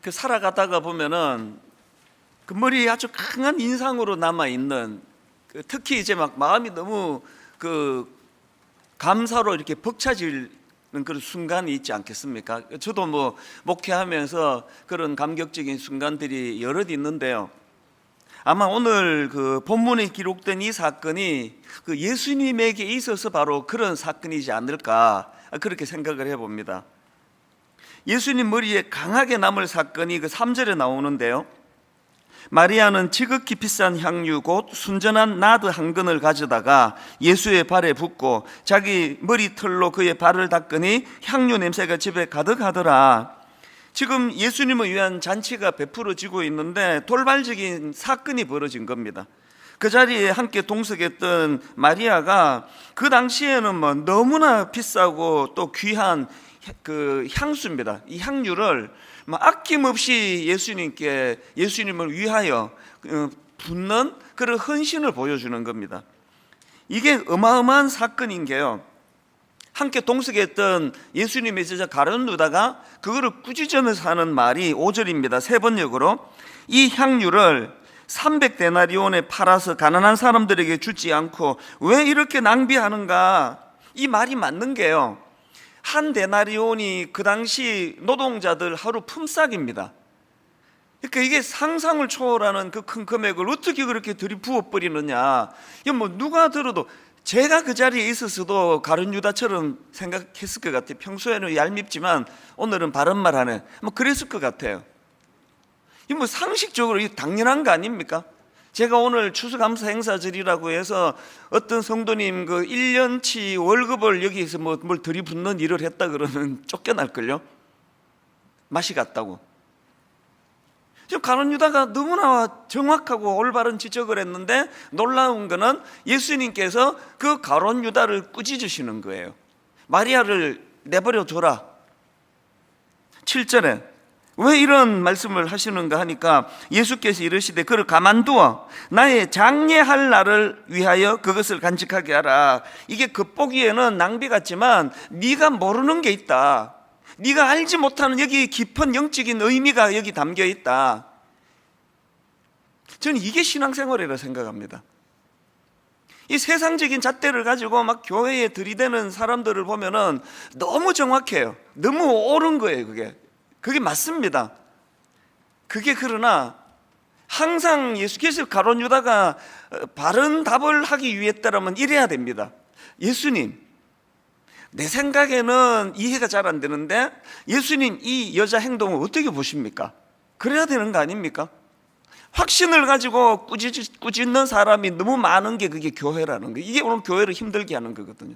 그 살아가다가 보면은 그 머리에 아주 강한 인상으로 남아 있는 특히 이제 막 마음이 너무 그 감사로 이렇게 벅차지는 그런 순간이 있지 않겠습니까? 저도 뭐 목회하면서 그런 감격적인 순간들이 여럿 있는데요. 아마 오늘 그 본문에 기록된 이 사건이 그 예수님에게 있어서 바로 그런 사건이지 않을까 그렇게 생각을 해봅니다. 예수님 머리에 강하게 남을 사건이 그 3절에 나오는데요. 마리아는 지극히 비싼 향유 곧 순전한 나드 한 근을 가져다가 예수의 발에 붓고 자기 머리털로 그의 발을 닦으니 향유 냄새가 집에 가득하더라. 지금 예수님을 위한 잔치가 베풀어지고 있는데 돌발적인 사건이 벌어진 겁니다. 그 자리에 함께 동석했던 마리아가 그 당시에는 뭐 너무나 비싸고 또 귀한 그 향수입니다. 이 향유를 아낌없이 예수님을 위하여 붓는 그런 헌신을 보여주는 겁니다. 이게 어마어마한 사건인 게요. 함께 동석했던 예수님의 제자 가룟 유다가 그거를 꾸짖으면서 하는 말이 5절입니다. 세 번역으로 이 향유를 300데나리온에 팔아서 가난한 사람들에게 주지 않고 왜 이렇게 낭비하는가? 이 말이 맞는 게요. 한 데나리온이 그 당시 노동자들 하루 품삯입니다. 그러니까 이게 상상을 초월하는 그 큰 금액을 어떻게 그렇게 들이부어 버리느냐? 이거 뭐 누가 들어도 제가 그 자리에 있었어도 가룟 유다처럼 생각했을 것 같아요. 평소에는 얄밉지만 오늘은 바른 말 하네. 뭐 그랬을 것 같아요. 이 뭐 상식적으로 당연한 거 아닙니까? 제가 오늘 추수감사 행사절이라고 해서 어떤 성도님 그 1년치 월급을 여기서 뭘 들이붓는 일을 했다 그러면 쫓겨날걸요? 맛이 갔다고. 지금 가룟 유다가 너무나 정확하고 올바른 지적을 했는데 놀라운 거는 예수님께서 그 가룟 유다를 꾸짖으시는 거예요. 마리아를 내버려 둬라. 7절에 왜 이런 말씀을 하시는가 하니까 예수께서 이르시되 그를 가만두어 나의 장례할 날을 위하여 그것을 간직하게 하라. 이게 겉보기에는 낭비 같지만 네가 모르는 게 있다. 네가 알지 못하는 여기 깊은 영적인 의미가 여기 담겨 있다. 저는 이게 신앙생활이라고 생각합니다. 이 세상적인 잣대를 가지고 막 교회에 들이대는 사람들을 보면은 너무 정확해요. 너무 옳은 거예요. 그게 맞습니다. 그게 그러나 항상 예수께서 가룟 유다가 바른 답을 하기 위했다면 이래야 됩니다. 예수님, 내 생각에는 이해가 잘 안 되는데 예수님 이 여자 행동을 어떻게 보십니까? 그래야 되는 거 아닙니까? 확신을 가지고 꾸짖는 사람이 너무 많은 게 그게 교회라는 거예요. 이게 오늘 교회를 힘들게 하는 거거든요.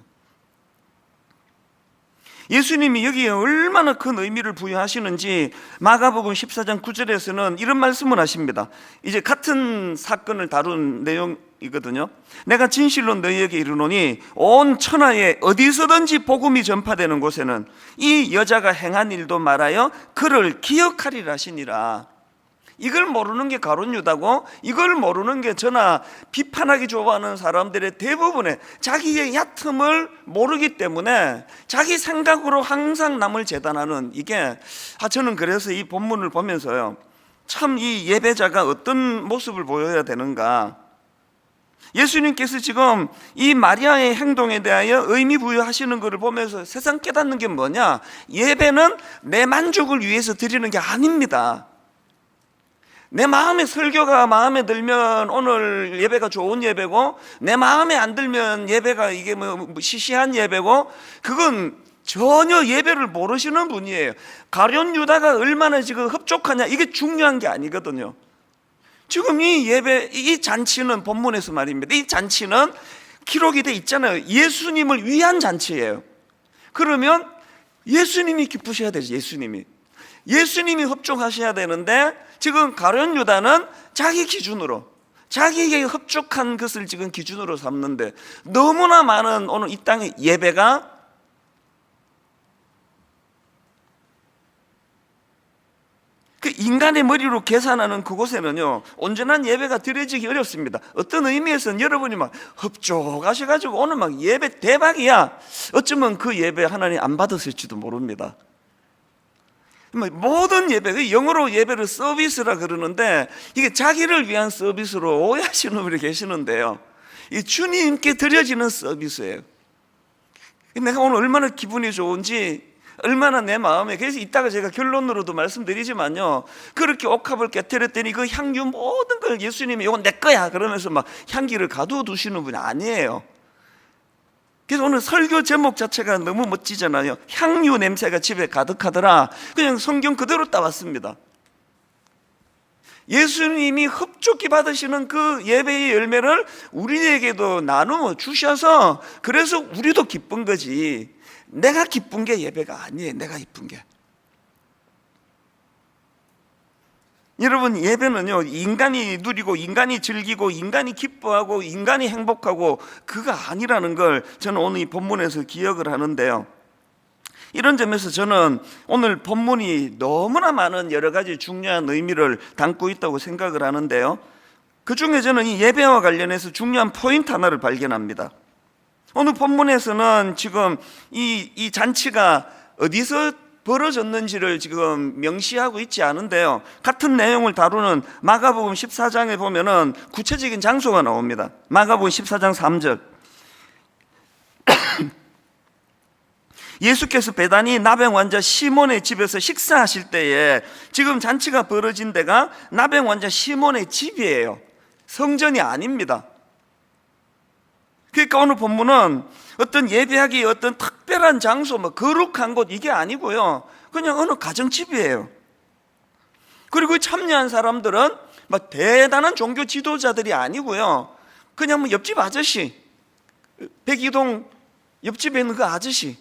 예수님이 여기에 얼마나 큰 의미를 부여하시는지 마가복음 14장 9절에서는 이런 말씀을 하십니다. 이제 같은 사건을 다룬 내용이거든요. 내가 진실로 너희에게 이르노니 온 천하에 어디서든지 복음이 전파되는 곳에는 이 여자가 행한 일도 말하여 그를 기억하리라 하시니라. 이걸 모르는 게 가룟 유다고 이걸 모르는 게 저나 비판하기 좋아하는 사람들의 대부분의 자기의 얕음을 모르기 때문에 자기 생각으로 항상 남을 재단하는 이게 저는 그래서 이 본문을 보면서요 참 이 예배자가 어떤 모습을 보여야 되는가. 예수님께서 지금 이 마리아의 행동에 대하여 의미 부여하시는 것을 보면서 세상 깨닫는 게 뭐냐? 예배는 내 만족을 위해서 드리는 게 아닙니다. 내 마음에 설교가 마음에 들면 오늘 예배가 좋은 예배고 내 마음에 안 들면 예배가 이게 뭐 시시한 예배고 그건 전혀 예배를 모르시는 분이에요. 가룟 유다가 얼마나 지금 흡족하냐 이게 중요한 게 아니거든요. 지금 이 예배 이 잔치는 본문에서 말입니다. 이 잔치는 기록이 돼 있잖아요. 예수님을 위한 잔치예요. 그러면 예수님이 기쁘셔야 되죠. 예수님이 흡족하셔야 되는데 지금 가룟 유다는 자기 기준으로 자기에게 흡족한 것을 지금 기준으로 삼는데 너무나 많은 오늘 이 땅의 예배가 그 인간의 머리로 계산하는 그곳에는요 온전한 예배가 드려지기 어렵습니다. 어떤 의미에서는 여러분이 막 흡족하셔가지고 오늘 막 예배 대박이야. 어쩌면 그 예배 하나님 안 받았을지도 모릅니다. 모든 예배, 영어로 예배를 서비스라 그러는데 이게 자기를 위한 서비스로 오해하시는 분이 계시는데요, 이 주님께 드려지는 서비스예요. 내가 오늘 얼마나 기분이 좋은지, 얼마나 내 마음에, 그래서 이따가 제가 결론으로도 말씀드리지만요, 그렇게 옥합을 깨뜨렸더니 그 향유 모든 걸 예수님이 이건 내 거야 그러면서 막 향기를 가둬두시는 분이 아니에요. 그래서 오늘 설교 제목 자체가 너무 멋지잖아요. 향유 냄새가 집에 가득하더라. 그냥 성경 그대로 따왔습니다. 예수님이 흡족히 받으시는 그 예배의 열매를 우리에게도 나누어 주셔서, 그래서 우리도 기쁜 거지, 내가 기쁜 게 예배가 아니에요. 내가 기쁜 게. 여러분, 예배는요, 인간이 누리고 인간이 즐기고 인간이 기뻐하고 인간이 행복하고 그가 아니라는 걸 저는 오늘 이 본문에서 기억을 하는데요, 이런 점에서 저는 오늘 본문이 너무나 많은 여러 가지 중요한 의미를 담고 있다고 생각을 하는데요, 그 중에 저는 이 예배와 관련해서 중요한 포인트 하나를 발견합니다. 오늘 본문에서는 지금 이 잔치가 어디서 벌어졌는지를 지금 명시하고 있지 않은데요, 같은 내용을 다루는 마가복음 14장에 보면은 구체적인 장소가 나옵니다. 마가복음 14장 3절. 예수께서 베다니 나병 환자 시몬의 집에서 식사하실 때에, 지금 잔치가 벌어진 데가 나병 환자 시몬의 집이에요. 성전이 아닙니다. 그러니까 오늘 본문은 어떤 예배하기 어떤 특별한 장소, 뭐 거룩한 곳, 이게 아니고요, 그냥 어느 가정집이에요. 그리고 참여한 사람들은 막 대단한 종교 지도자들이 아니고요, 그냥 뭐 옆집 아저씨, 백이동 옆집에 있는 그 아저씨,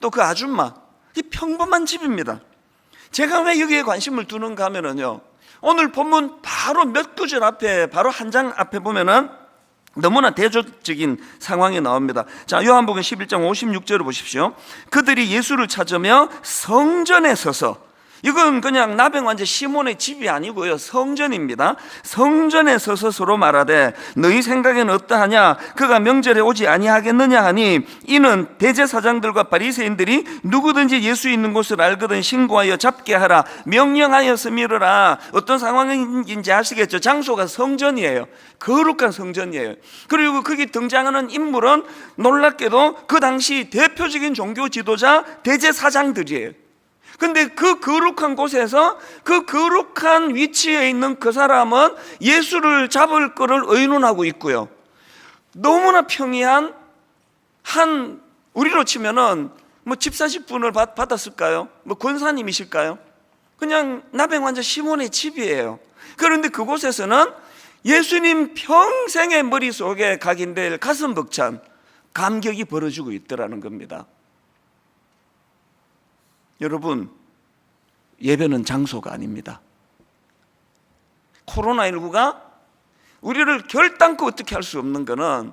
또 그 아줌마, 이 평범한 집입니다. 제가 왜 여기에 관심을 두는가 하면은요, 오늘 본문 바로 몇 구절 앞에, 바로 한 장 앞에 보면은 너무나 대조적인 상황이 나옵니다. 자, 요한복음 11장 56절을 보십시오. 그들이 예수를 찾으며 성전에 서서, 이건 그냥 나병 환자 시몬의 집이 아니고요, 성전입니다. 성전에 서서 서로 말하되 너희 생각에는 어떠하냐, 그가 명절에 오지 아니하겠느냐 하니, 이는 대제사장들과 바리새인들이 누구든지 예수 있는 곳을 알거든 신고하여 잡게 하라 명령하여서 밀으라. 어떤 상황인지 아시겠죠? 장소가 성전이에요. 거룩한 성전이에요. 그리고 거기 등장하는 인물은 놀랍게도 그 당시 대표적인 종교 지도자 대제사장들이에요. 근데 그 거룩한 곳에서, 그 거룩한 위치에 있는 그 사람은 예수를 잡을 거를 의논하고 있고요, 너무나 평이한 한, 우리로 치면은 뭐 집사직분을 받았을까요? 뭐 권사님이실까요? 그냥 나병 환자 시몬의 집이에요. 그런데 그곳에서는 예수님 평생의 머릿속에 각인될 가슴 벅찬 감격이 벌어지고 있더라는 겁니다. 여러분, 예배는 장소가 아닙니다. 코로나19가 우리를 결단코 어떻게 할 수 없는 거는,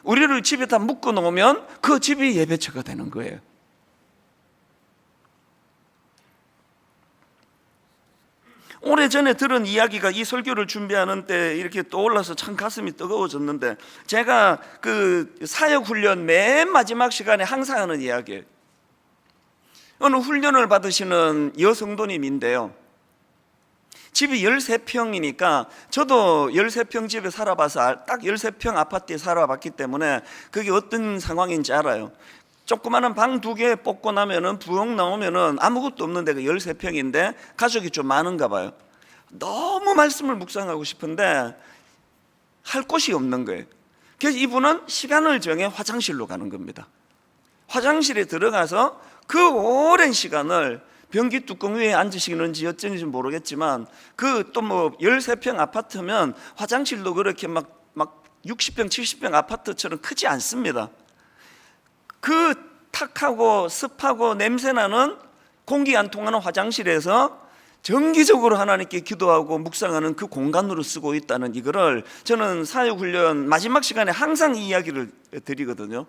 우리를 집에 다 묶어 놓으면 그 집이 예배처가 되는 거예요. 오래전에 들은 이야기가 이 설교를 준비하는 때 이렇게 떠올라서 참 가슴이 뜨거워졌는데, 제가 그 사역훈련 맨 마지막 시간에 항상 하는 이야기예요. 어느 훈련을 받으시는 여성도님인데요, 집이 13평이니까 저도 13평 집에 살아봐서 딱 13평 아파트에 살아봤기 때문에 그게 어떤 상황인지 알아요. 조그마한 방 2개 뽑고 나면은 부엌 나오면은 아무것도 없는 데가 13평인데 가족이 좀 많은가 봐요. 너무 말씀을 묵상하고 싶은데 할 곳이 없는 거예요. 그래서 이분은 시간을 정해 화장실로 가는 겁니다. 화장실에 들어가서 그 오랜 시간을 변기 뚜껑 위에 앉으시는지 어쩐지 모르겠지만, 그 또 뭐 13평 아파트면 화장실도 그렇게 막 60평 70평 아파트처럼 크지 않습니다. 그 탁하고 습하고 냄새나는 공기 안 통하는 화장실에서 정기적으로 하나님께 기도하고 묵상하는 그 공간으로 쓰고 있다는 이거를 저는 사역훈련 마지막 시간에 항상 이 이야기를 드리거든요.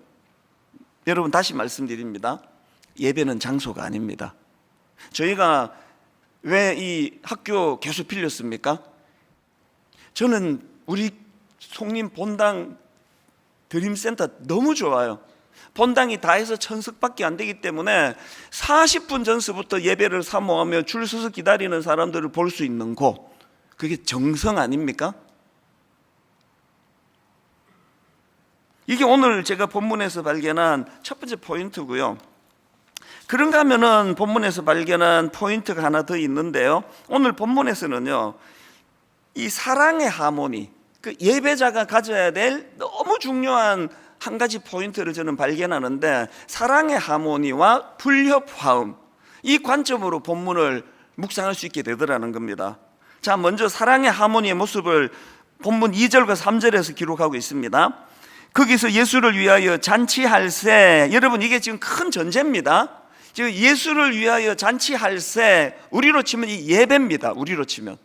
여러분, 다시 말씀드립니다. 예배는 장소가 아닙니다. 저희가 왜 이 학교 계속 빌렸습니까? 저는 우리 송림 본당 드림센터 너무 좋아요. 본당이 다 해서 1000석밖에 안 되기 때문에 40분 전서부터 예배를 사모하며 줄 서서 기다리는 사람들을 볼 수 있는 곳, 그게 정성 아닙니까? 이게 오늘 제가 본문에서 발견한 첫 번째 포인트고요. 그런가 하면은 본문에서 발견한 포인트가 하나 더 있는데요. 오늘 본문에서는요, 이 사랑의 하모니, 그 예배자가 가져야 될 너무 중요한 한 가지 포인트를 저는 발견하는데, 사랑의 하모니와 불협화음, 이 관점으로 본문을 묵상할 수 있게 되더라는 겁니다. 자, 먼저 사랑의 하모니의 모습을 본문 2절과 3절에서 기록하고 있습니다. 거기서 예수를 위하여 잔치할세, 여러분 이게 지금 큰 전제입니다. 지금 예수를 위하여 잔치할세, 우리로 치면 이 예배입니다. 우리로 치면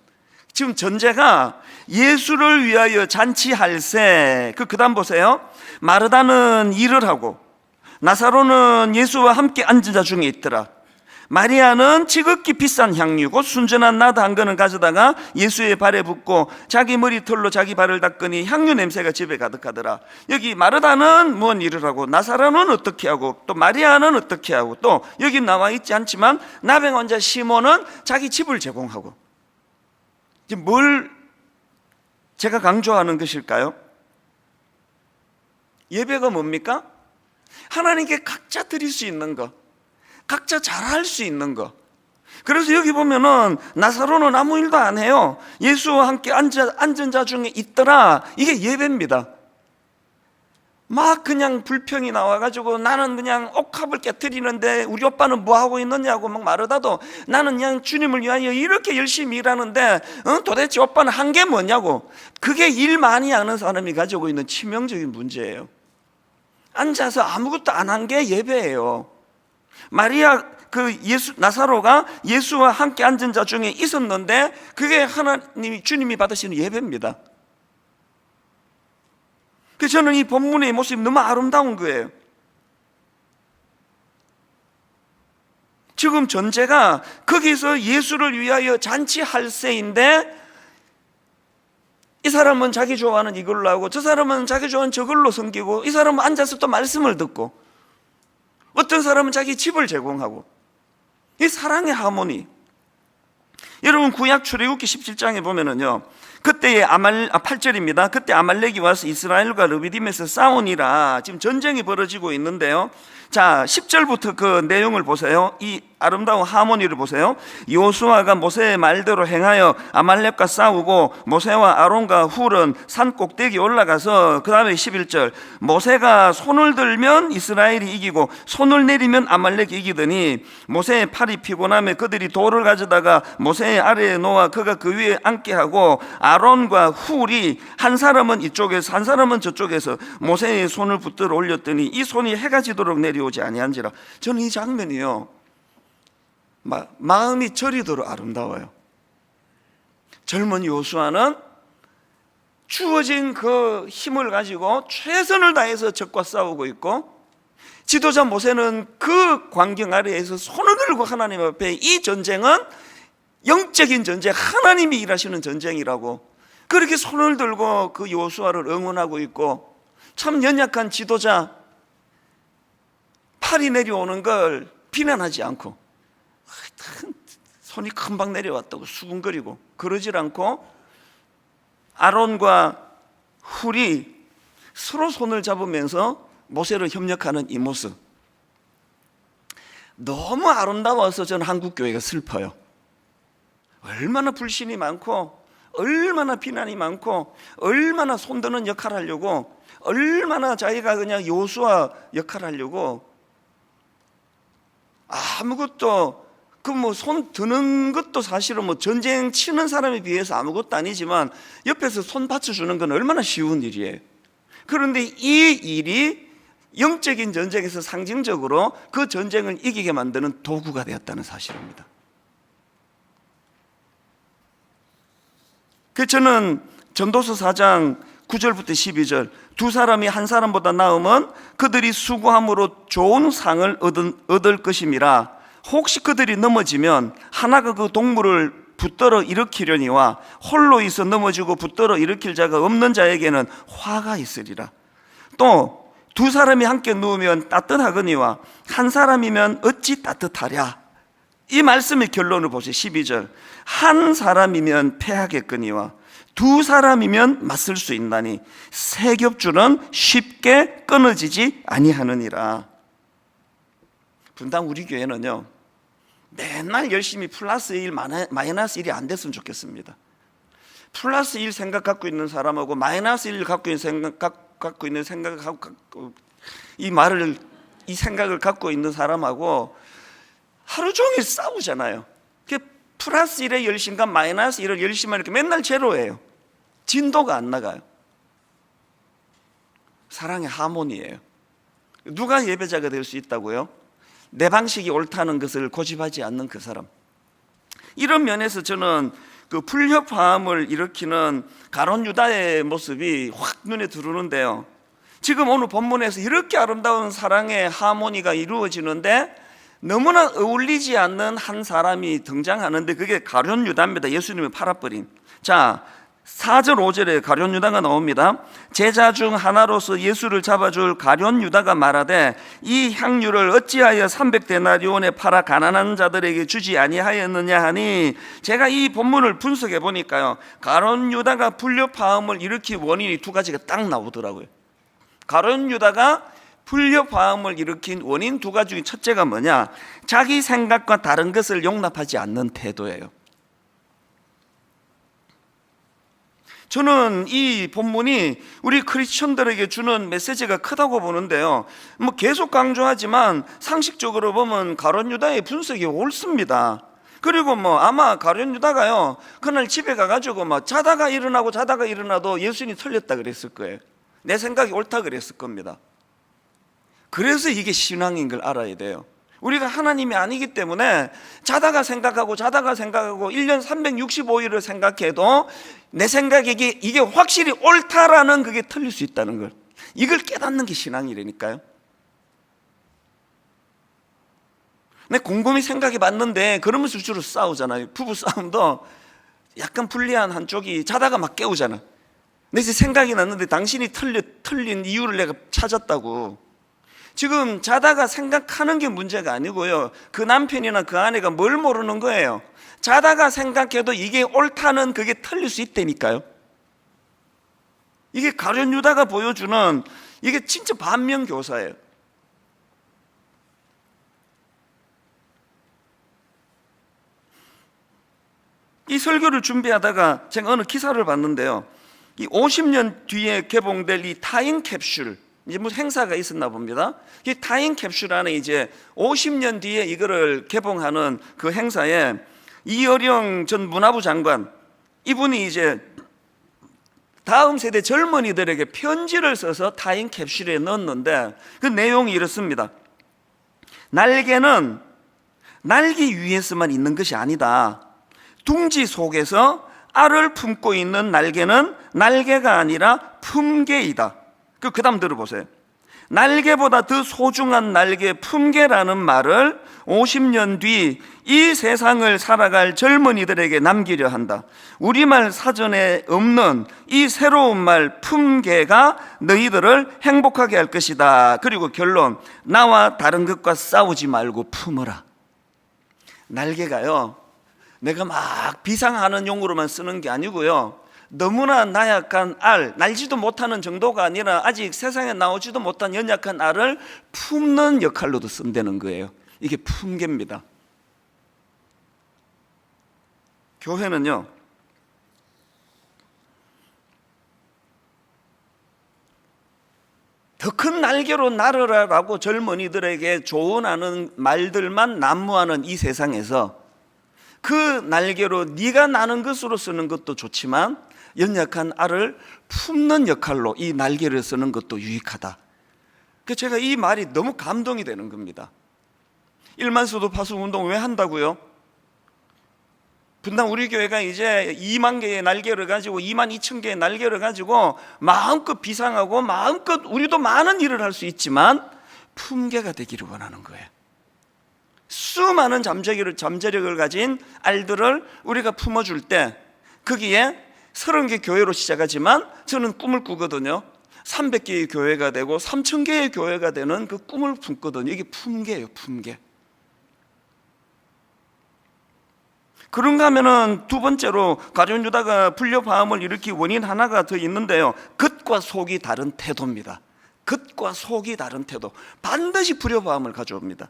지금 전제가 예수를 위하여 잔치할세. 그 다음 보세요. 마르다는 일을 하고 나사로는 예수와 함께 앉은 자 중에 있더라. 마리아는 지극히 비싼 향유 곧 순전한 나드 한 근을 가져다가 예수의 발에 붓고 자기 머리털로 자기 발을 닦으니 향유 냄새가 집에 가득하더라. 여기 마르다는 무슨 일을 하고, 나사로는 어떻게 하고, 또 마리아는 어떻게 하고, 또 여기 나와 있지 않지만 나병 환자 시몬은 자기 집을 제공하고. 뭘 제가 강조하는 것일까요? 예배가 뭡니까? 하나님께 각자 드릴 수 있는 것, 각자 잘할 수 있는 것. 그래서 여기 보면은 나사로는 아무 일도 안 해요. 예수와 함께 앉은 자 중에 있더라. 이게 예배입니다. 막 그냥 불평이 나와가지고 나는 그냥 옥합을 깨트리는데 우리 오빠는 뭐 하고 있느냐고 막 말하다도 나는 그냥 주님을 위하여 이렇게 열심히 일하는데 도대체 오빠는 한 게 뭐냐고. 그게 일 많이 하는 사람이 가지고 있는 치명적인 문제예요. 앉아서 아무것도 안 한 게 예배예요. 마리아 나사로가 예수와 함께 앉은 자 중에 있었는데 그게 주님이 받으시는 예배입니다. 그래서 저는 이 본문의 모습이 너무 아름다운 거예요. 지금 전제가 거기서 예수를 위하여 잔치할세인데, 이 사람은 자기 좋아하는 이걸로 하고 저 사람은 자기 좋아하는 저걸로 섬기고, 이 사람은 앉아서 또 말씀을 듣고, 어떤 사람은 자기 집을 제공하고. 이 사랑의 하모니. 여러분 구약 출애굽기 17장에 보면은요, 그때의 8절입니다. 그때 아말렉이 와서 이스라엘과 르비딤에서 싸우니라. 지금 전쟁이 벌어지고 있는데요. 자, 10절부터 그 내용을 보세요. 이 아름다운 하모니를 보세요. 여호수아가 모세의 말대로 행하여 아말렉과 싸우고 모세와 아론과 훌은 산 꼭대기 올라가서, 그 다음에 11절, 모세가 손을 들면 이스라엘이 이기고 손을 내리면 아말렉이 이기더니 모세의 팔이 피곤하며 그들이 돌을 가져다가 모세의 아래에 놓아 그가 그 위에 앉게 하고 아론과 훌이 한 사람은 이쪽에서 한 사람은 저쪽에서 모세의 손을 붙들어 올렸더니 이 손이 해가 지도록 내려오지 아니한지라. 저는 이 장면이요, 마음이 저리도록 아름다워요. 젊은 여호수아는 주어진 그 힘을 가지고 최선을 다해서 적과 싸우고 있고, 지도자 모세는 그 광경 아래에서 손을 들고 하나님 앞에, 이 전쟁은 영적인 전쟁, 하나님이 일하시는 전쟁이라고 그렇게 손을 들고 그 여호수아를 응원하고 있고, 참 연약한 지도자 팔이 내려오는 걸 비난하지 않고, 손이 금방 내려왔다고 수군거리고 그러질 않고, 아론과 훌이 서로 손을 잡으면서 모세를 협력하는 이 모습, 너무 아름다워서 저는 한국 교회가 슬퍼요. 얼마나 불신이 많고, 얼마나 비난이 많고, 얼마나 손드는 역할을 하려고, 얼마나 자기가 그냥 여호수아 역할을 하려고, 아무것도 손 드는 것도 사실은 전쟁 치는 사람에 비해서 아무것도 아니지만 옆에서 손 받쳐주는 건 얼마나 쉬운 일이에요. 그런데 이 일이 영적인 전쟁에서 상징적으로 그 전쟁을 이기게 만드는 도구가 되었다는 사실입니다. 그래서 저는 전도서 4장 9절부터 12절, 두 사람이 한 사람보다 나으면 그들이 수고함으로 좋은 상을 얻을 것임이라. 혹시 그들이 넘어지면 하나가 그 동물을 붙들어 일으키려니와 홀로 있어 넘어지고 붙들어 일으킬 자가 없는 자에게는 화가 있으리라. 또 두 사람이 함께 누우면 따뜻하거니와 한 사람이면 어찌 따뜻하랴. 이 말씀의 결론을 보세요. 12절. 한 사람이면 패하겠거니와 두 사람이면 맞설 수 있나니 세 겹줄은 쉽게 끊어지지 아니하느니라. 분당 우리 교회는요, 맨날 열심히 플러스 1 마이너스 1이 안 됐으면 좋겠습니다. 플러스 1 생각 갖고 있는 사람하고 마이너스 1 갖고 있는 생각을 갖고 이 생각을 갖고 있는 사람하고 하루 종일 싸우잖아요. 플러스 1의 열심과 마이너스 1의 열심만 이렇게 맨날 제로예요. 진도가 안 나가요. 사랑의 하모니예요. 누가 예배자가 될 수 있다고요? 내 방식이 옳다는 것을 고집하지 않는 그 사람. 이런 면에서 저는 그 불협화음을 일으키는 가룟 유다의 모습이 확 눈에 들어오는데요. 지금 오늘 본문에서 이렇게 아름다운 사랑의 하모니가 이루어지는데 너무나 어울리지 않는 한 사람이 등장하는데 그게 가룟 유다입니다. 예수님을 팔아버린. 자, 4절 5절에 가룟 유다가 나옵니다. 제자 중 하나로서 예수를 잡아줄 가룟 유다가 말하되 이 향유를 어찌하여 300데나리온에 팔아 가난한 자들에게 주지 아니하였느냐 하니, 제가 이 본문을 분석해 보니까요, 가룟 유다가 불협화음을 일으킨 원인이 두 가지가 딱 나오더라고요. 가룟 유다가 불협화음을 일으킨 원인 두 가지 중에 첫째가 뭐냐? 자기 생각과 다른 것을 용납하지 않는 태도예요. 저는 이 본문이 우리 크리스천들에게 주는 메시지가 크다고 보는데요. 계속 강조하지만 상식적으로 보면 가룟 유다의 분석이 옳습니다. 그리고 아마 가룟 유다가요, 그날 집에 가가지고 자다가 일어나도 예수님이 틀렸다 그랬을 거예요. 내 생각이 옳다 그랬을 겁니다. 그래서 이게 신앙인 걸 알아야 돼요. 우리가 하나님이 아니기 때문에 자다가 생각하고 1년 365일을 생각해도 내 생각에 이게 확실히 옳다라는 그게 틀릴 수 있다는 걸, 이걸 깨닫는 게 신앙이라니까요. 내 곰곰이 생각이 맞는데 그러면서 주로 싸우잖아요. 부부 싸움도 약간 불리한 한쪽이 자다가 막 깨우잖아. 내 생각이 났는데 당신이 틀린 이유를 내가 찾았다고. 지금 자다가 생각하는 게 문제가 아니고요, 그 남편이나 그 아내가 뭘 모르는 거예요. 자다가 생각해도 이게 옳다는 그게 틀릴 수 있다니까요. 이게 가룟 유다가 보여주는 이게 진짜 반면교사예요. 이 설교를 준비하다가 제가 어느 기사를 봤는데요, 이 50년 뒤에 개봉될 이 타임캡슐, 이제 무슨 행사가 있었나 봅니다. 이 타임캡슐 안에 이제 50년 뒤에 이거를 개봉하는 그 행사에 이어령 전 문화부 장관, 이분이 이제 다음 세대 젊은이들에게 편지를 써서 타임캡슐에 넣었는데 그 내용이 이렇습니다. 날개는 날기 위해서만 있는 것이 아니다. 둥지 속에서 알을 품고 있는 날개는 날개가 아니라 품개이다. 그 다음 들어보세요. 날개보다 더 소중한 날개 품개라는 말을 50년 뒤 이 세상을 살아갈 젊은이들에게 남기려 한다. 우리말 사전에 없는 이 새로운 말 품개가 너희들을 행복하게 할 것이다. 그리고 결론, 나와 다른 것과 싸우지 말고 품어라. 날개가요, 내가 막 비상하는 용으로만 쓰는 게 아니고요, 너무나 나약한 알, 날지도 못하는 정도가 아니라 아직 세상에 나오지도 못한 연약한 알을 품는 역할로도 쓴다는 거예요. 이게 품개입니다. 교회는요, 더 큰 날개로 날으라라고 젊은이들에게 조언하는 말들만 난무하는 이 세상에서 그 날개로 네가 나는 것으로 쓰는 것도 좋지만 연약한 알을 품는 역할로 이 날개를 쓰는 것도 유익하다. 제가 이 말이 너무 감동이 되는 겁니다. 1만 수도 파수 운동 왜 한다고요? 분당 우리 교회가 이제 2만 개의 날개를 가지고 2만 2천 개의 날개를 가지고 마음껏 비상하고 마음껏 우리도 많은 일을 할 수 있지만 품개가 되기를 원하는 거예요. 수많은 잠재력을 가진 알들을 우리가 품어줄 때 거기에 30개 교회로 시작하지만 저는 꿈을 꾸거든요. 300개의 교회가 되고 3,000개의 교회가 되는 그 꿈을 품거든요. 이게 품계예요, 품계. 그런가 하면은 두 번째로 가룟 유다가 불려파음을 일으킨 원인 하나가 더 있는데요, 겉과 속이 다른 태도입니다. 겉과 속이 다른 태도, 반드시 불려파음을 가져옵니다.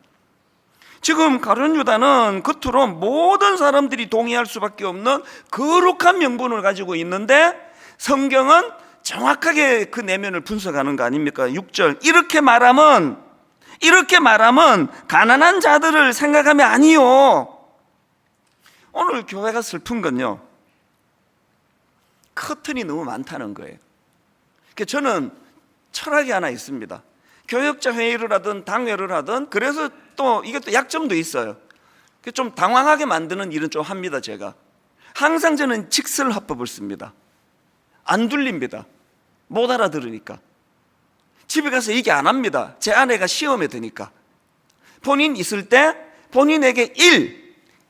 지금 가룟 유다는 겉으로 모든 사람들이 동의할 수밖에 없는 거룩한 명분을 가지고 있는데 성경은 정확하게 그 내면을 분석하는 거 아닙니까? 6절, 이렇게 말하면 가난한 자들을 생각하면 아니요. 오늘 교회가 슬픈 건요, 커튼이 너무 많다는 거예요. 저는 철학이 하나 있습니다. 교역자 회의를 하든 당회를 하든, 그래서 또 이게 또 약점도 있어요. 좀 당황하게 만드는 일은 좀 합니다. 제가 항상 저는 직설화법을 씁니다. 안 들립니다. 못 알아들으니까. 집에 가서 얘기 안 합니다. 제 아내가 시험에 드니까. 본인 있을 때 본인에게 1,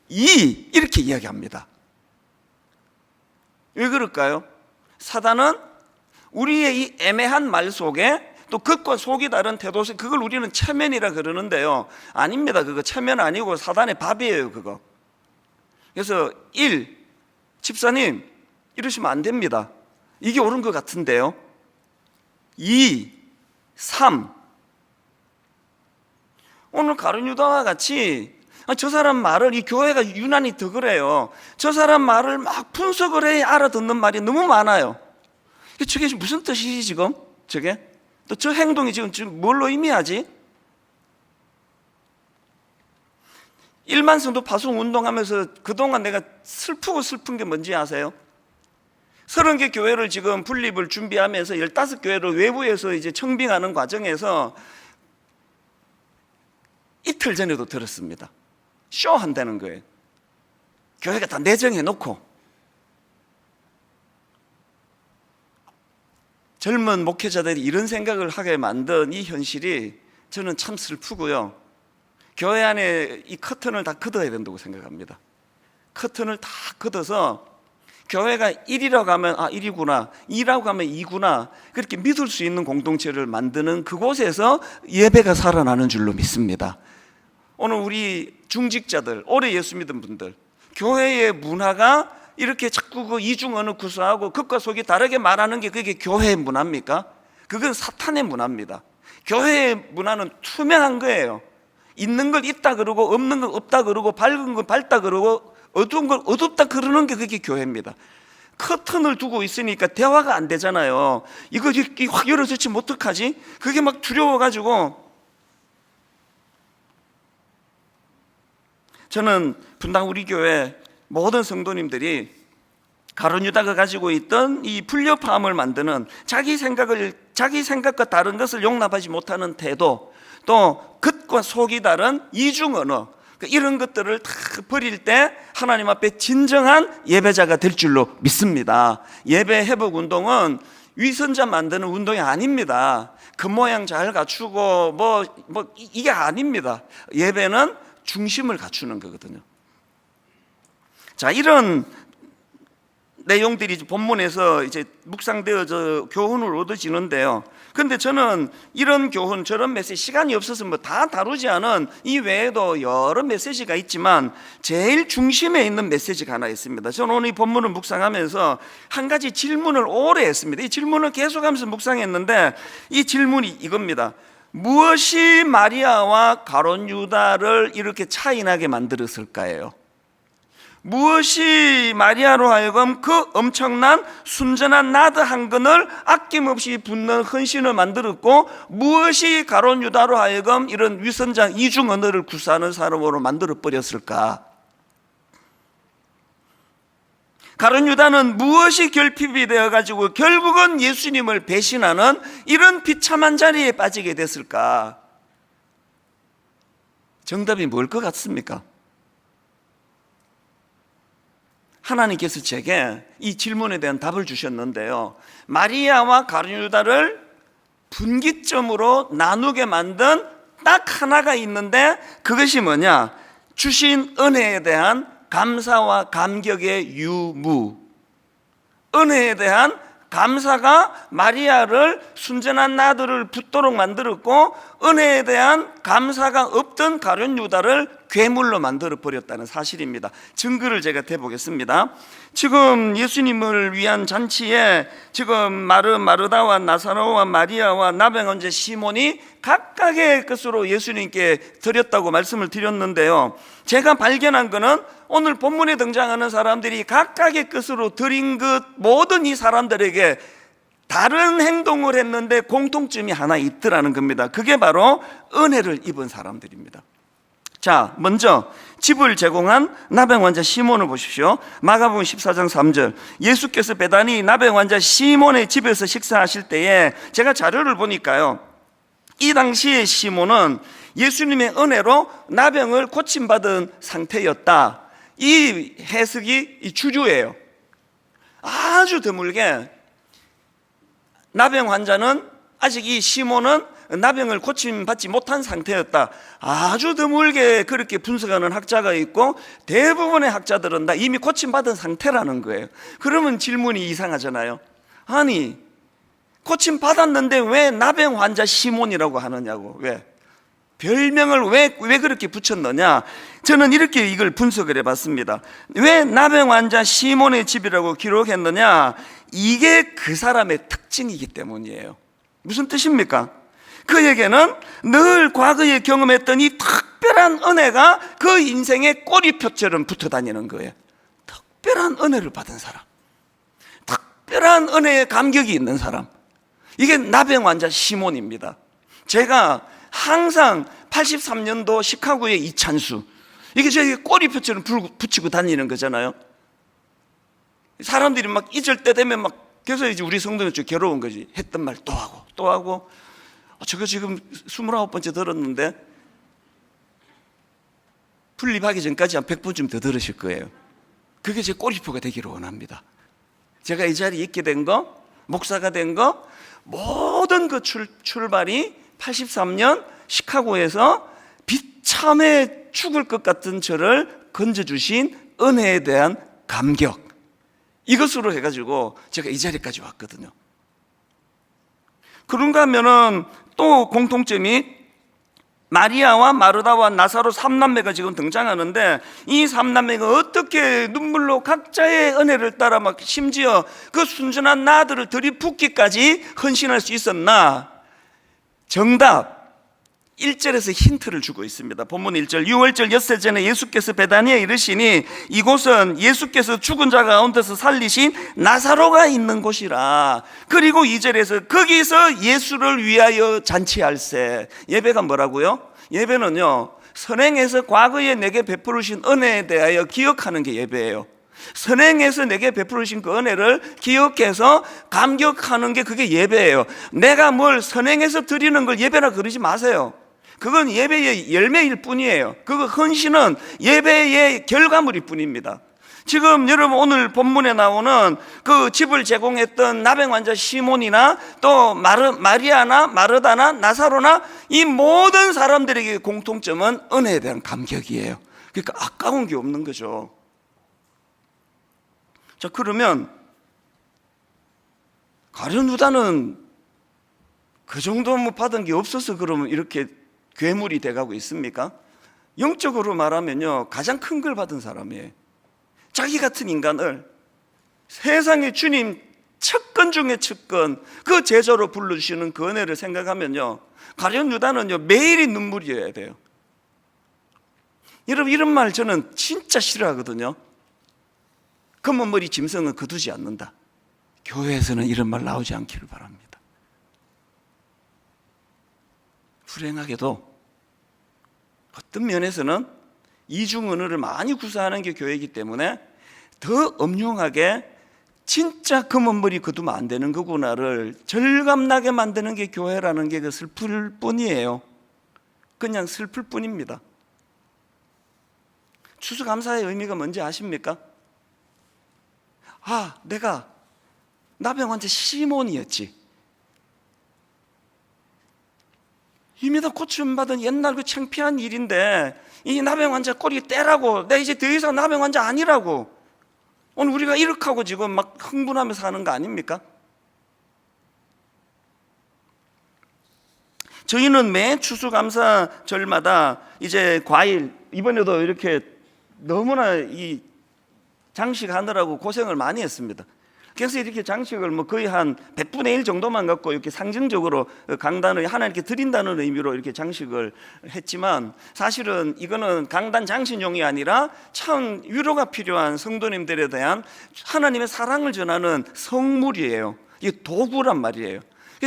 2 이렇게 이야기합니다. 왜 그럴까요? 사단은 우리의 이 애매한 말 속에 또 겉과 속이 다른 태도, 그걸 우리는 체면이라 그러는데요, 아닙니다. 그거 체면 아니고 사단의 밥이에요, 그거. 그래서 1, 집사님 이러시면 안 됩니다. 이게 옳은 것 같은데요. 2, 3. 오늘 가룟 유다와 같이 저 사람 말을, 이 교회가 유난히 더 그래요. 저 사람 말을 막 분석을 해야 알아듣는 말이 너무 많아요. 저게 무슨 뜻이지 지금? 저게? 또 저 행동이 지금 뭘로 의미하지? 일만 성도 파송 운동하면서 그동안 내가 슬픈 게 뭔지 아세요? 30개 교회를 지금 분립을 준비하면서 15교회를 외부에서 이제 청빙하는 과정에서 이틀 전에도 들었습니다. 쇼 한다는 거예요. 교회가 다 내정해 놓고. 젊은 목회자들이 이런 생각을 하게 만든 이 현실이 저는 참 슬프고요, 교회 안에 이 커튼을 다 걷어야 된다고 생각합니다. 커튼을 다 걷어서 교회가 1이라고 하면 1이구나, 2라고 하면 2구나, 그렇게 믿을 수 있는 공동체를 만드는 그곳에서 예배가 살아나는 줄로 믿습니다. 오늘 우리 중직자들, 오래 예수 믿은 분들, 교회의 문화가 이렇게 자꾸 그 이중 언어 구사하고 겉과 속이 다르게 말하는 게 그게 교회의 문화입니까? 그건 사탄의 문화입니다. 교회의 문화는 투명한 거예요. 있는 걸 있다 그러고 없는 걸 없다 그러고 밝은 걸 밝다 그러고 어두운 걸 어둡다 그러는 게 그게 교회입니다. 커튼을 두고 있으니까 대화가 안 되잖아요. 이거 확 열어젖히면 어떡하지? 그게 막 두려워가지고. 저는 분당 우리 교회 모든 성도님들이 가룟 유다가 가지고 있던 이 불협화음을 만드는 자기 생각과 다른 것을 용납하지 못하는 태도, 또 겉과 속이 다른 이중 언어, 이런 것들을 다 버릴 때 하나님 앞에 진정한 예배자가 될 줄로 믿습니다. 예배 회복 운동은 위선자 만드는 운동이 아닙니다. 겉모양 잘 갖추고 이게 아닙니다. 예배는 중심을 갖추는 거거든요. 자, 이런 내용들이 본문에서 이제 묵상되어져 교훈을 얻어지는데요. 그런데 저는 이런 교훈, 저런 메시지, 시간이 없어서 다 다루지 않은 이 외에도 여러 메시지가 있지만 제일 중심에 있는 메시지가 하나 있습니다. 저는 오늘 이 본문을 묵상하면서 한 가지 질문을 오래 했습니다. 이 질문을 계속하면서 묵상했는데 이 질문이 이겁니다. 무엇이 마리아와 가룟 유다를 이렇게 차이나게 만들었을까요? 무엇이 마리아로 하여금 그 엄청난 순전한 나드 한 근을 아낌없이 붓는 헌신을 만들었고, 무엇이 가룟 유다로 하여금 이런 위선자 이중 언어를 구사하는 사람으로 만들어 버렸을까? 가룟 유다는 무엇이 결핍이 되어가지고 결국은 예수님을 배신하는 이런 비참한 자리에 빠지게 됐을까? 정답이 뭘 것 같습니까? 하나님께서 제게 이 질문에 대한 답을 주셨는데요, 마리아와 가룟 유다를 분기점으로 나누게 만든 딱 하나가 있는데 그것이 뭐냐? 주신 은혜에 대한 감사와 감격의 유무, 은혜에 대한 감사가 마리아를 순전한 나들을 붙도록 만들었고, 은혜에 대한 감사가 없던 가룟 유다를 괴물로 만들어 버렸다는 사실입니다. 증거를 제가 대보겠습니다. 지금 예수님을 위한 잔치에 지금 마르다와 나사로와 마리아와 나병 환자 시몬이 각각의 것으로 예수님께 드렸다고 말씀을 드렸는데요, 제가 발견한 것은 오늘 본문에 등장하는 사람들이 각각의 것으로 드린 것, 모든 이 사람들에게 다른 행동을 했는데 공통점이 하나 있더라는 겁니다. 그게 바로 은혜를 입은 사람들입니다. 자, 먼저 집을 제공한 나병 환자 시몬을 보십시오. 마가복음 14장 3절, 예수께서 베다니 나병 환자 시몬의 집에서 식사하실 때에, 제가 자료를 보니까요, 이 당시에 시몬은 예수님의 은혜로 나병을 고침받은 상태였다. 이 해석이 주류예요. 아주 드물게 나병 환자는, 아직 이 시몬은 나병을 고침받지 못한 상태였다. 아주 드물게 그렇게 분석하는 학자가 있고, 대부분의 학자들은 다 이미 고침받은 상태라는 거예요. 그러면 질문이 이상하잖아요. 아니, 고침받았는데 왜 나병 환자 시몬이라고 하느냐고. 왜? 별명을 왜 그렇게 붙였느냐? 저는 이렇게 이걸 분석을 해봤습니다. 왜 나병 환자 시몬의 집이라고 기록했느냐? 이게 그 사람의 특징이기 때문이에요. 무슨 뜻입니까? 그에게는 늘 과거에 경험했던 이 특별한 은혜가 그 인생의 꼬리표처럼 붙어 다니는 거예요. 특별한 은혜를 받은 사람, 특별한 은혜의 감격이 있는 사람, 이게 나병 환자 시몬입니다. 제가 항상 83년도 시카고의 이찬수, 이게 저에게 꼬리표처럼 붙이고 다니는 거잖아요. 사람들이 막 잊을 때 되면 막, 그래서 이제 우리 성도는 좀 괴로운 거지. 했던 말 또 하고 또 하고. 저거 지금 29번째 들었는데 분립하기 전까지 한 100번쯤 더 들으실 거예요. 그게 제 꼬리표가 되기를 원합니다. 제가 이 자리에 있게 된 거, 목사가 된 거, 모든 그 출발이 83년 시카고에서 비참해 죽을 것 같은 저를 건져주신 은혜에 대한 감격, 이것으로 해가지고 제가 이 자리까지 왔거든요. 그런가 하면은 또 공통점이 마리아와 마르다와 나사로 3남매가 지금 등장하는데, 이 3남매가 어떻게 눈물로 각자의 은혜를 따라 막 심지어 그 순전한 나들을 들이붓기까지 헌신할 수 있었나? 정답 1절에서 힌트를 주고 있습니다. 본문 1절, 6월절 엿새 전에 예수께서 베다니에 이르시니 이곳은 예수께서 죽은 자 가운데서 살리신 나사로가 있는 곳이라. 그리고 2절에서 거기서 예수를 위하여 잔치할세. 예배가 뭐라고요? 예배는요, 선행해서 과거에 내게 베풀으신 은혜에 대하여 기억하는 게 예배예요. 선행해서 내게 베풀으신 그 은혜를 기억해서 감격하는 게 그게 예배예요. 내가 뭘 선행해서 드리는 걸 예배라 그러지 마세요. 그건 예배의 열매일 뿐이에요. 그거 헌신은 예배의 결과물일 뿐입니다. 지금 여러분 오늘 본문에 나오는 그 집을 제공했던 나병 환자 시몬이나 또 마리아나 마르다나 나사로나, 이 모든 사람들에게 공통점은 은혜에 대한 감격이에요. 그러니까 아까운 게 없는 거죠. 자, 그러면 가룟 유다는 그 정도 뭐 받은 게 없어서 그러면 이렇게 괴물이 돼가고 있습니까? 영적으로 말하면요, 가장 큰 걸 받은 사람이에요. 자기 같은 인간을 세상의 주님 척건 중에 척건, 그 제자로 불러주시는 그 은혜를 생각하면요, 가룟 유다는요 매일이 눈물이어야 돼요. 여러분, 이런 말 저는 진짜 싫어하거든요. 검은 머리 짐승은 거두지 않는다. 교회에서는 이런 말 나오지 않기를 바랍니다. 불행하게도 어떤 면에서는 이중 언어를 많이 구사하는 게 교회이기 때문에 더 엄중하게 진짜 검은 머리 거두면 안 되는 거구나를 절감나게 만드는 게 교회라는 게 그 슬플 뿐이에요. 그냥 슬플 뿐입니다. 추수감사의 의미가 뭔지 아십니까? 아, 내가 나병 환자 시몬이었지. 이미 다 고침받은 옛날 그 창피한 일인데 이 나병 환자 꼬리 떼라고, 내가 이제 더 이상 나병 환자 아니라고. 오늘 우리가 이렇게 하고 지금 막 흥분하면서 하는 거 아닙니까? 저희는 매 추수감사절마다 이제 과일, 이번에도 이렇게 너무나 이 장식하느라고 고생을 많이 했습니다. 그래서 이렇게 장식을 뭐 거의 한 100분의 1 정도만 갖고 이렇게 상징적으로 강단을 하나님께 드린다는 의미로 이렇게 장식을 했지만, 사실은 이거는 강단 장신용이 아니라 참 위로가 필요한 성도님들에 대한 하나님의 사랑을 전하는 성물이에요. 이게 도구란 말이에요.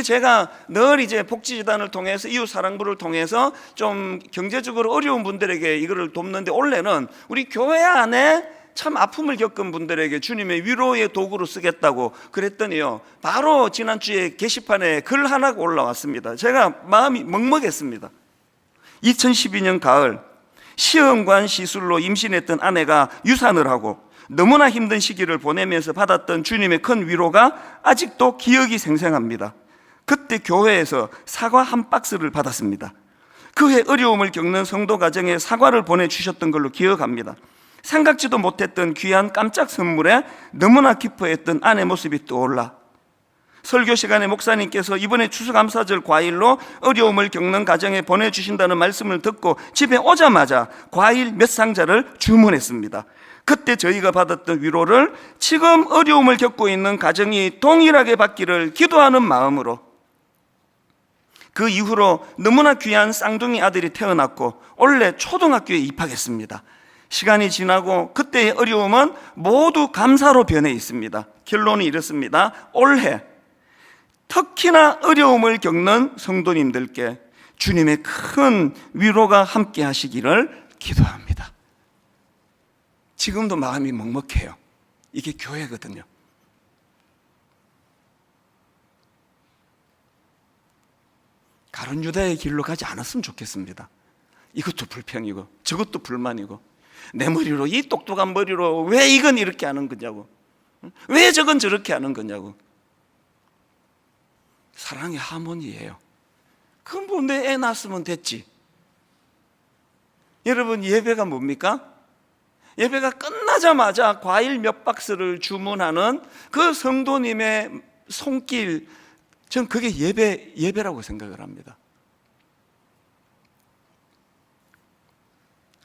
제가 늘 이제 복지재단을 통해서 이웃사랑부를 통해서 좀 경제적으로 어려운 분들에게 이거를 돕는데, 원래는 우리 교회 안에 참 아픔을 겪은 분들에게 주님의 위로의 도구로 쓰겠다고 그랬더니요, 바로 지난주에 게시판에 글 하나가 올라왔습니다. 제가 마음이 먹먹했습니다. 2012년 가을, 시험관 시술로 임신했던 아내가 유산을 하고 너무나 힘든 시기를 보내면서 받았던 주님의 큰 위로가 아직도 기억이 생생합니다. 그때 교회에서 사과 한 박스를 받았습니다. 그해 어려움을 겪는 성도 가정에 사과를 보내주셨던 걸로 기억합니다. 생각지도 못했던 귀한 깜짝 선물에 너무나 기뻐했던 아내 모습이 떠올라 설교 시간에 목사님께서 이번에 추수감사절 과일로 어려움을 겪는 가정에 보내주신다는 말씀을 듣고 집에 오자마자 과일 몇 상자를 주문했습니다. 그때 저희가 받았던 위로를 지금 어려움을 겪고 있는 가정이 동일하게 받기를 기도하는 마음으로, 그 이후로 너무나 귀한 쌍둥이 아들이 태어났고 올해 초등학교에 입학했습니다. 시간이 지나고 그때의 어려움은 모두 감사로 변해 있습니다. 결론이 이렇습니다. 올해 특히나 어려움을 겪는 성도님들께 주님의 큰 위로가 함께 하시기를 기도합니다. 지금도 마음이 먹먹해요. 이게 교회거든요. 가룟 유다의 길로 가지 않았으면 좋겠습니다. 이것도 불평이고 저것도 불만이고, 내 머리로, 이 똑똑한 머리로 왜 이건 이렇게 하는 거냐고, 왜 저건 저렇게 하는 거냐고. 사랑의 하모니예요. 그건 뭐 내 애 낳았으면 됐지. 여러분, 예배가 뭡니까? 예배가 끝나자마자 과일 몇 박스를 주문하는 그 성도님의 손길, 전 그게 예배라고 생각을 합니다.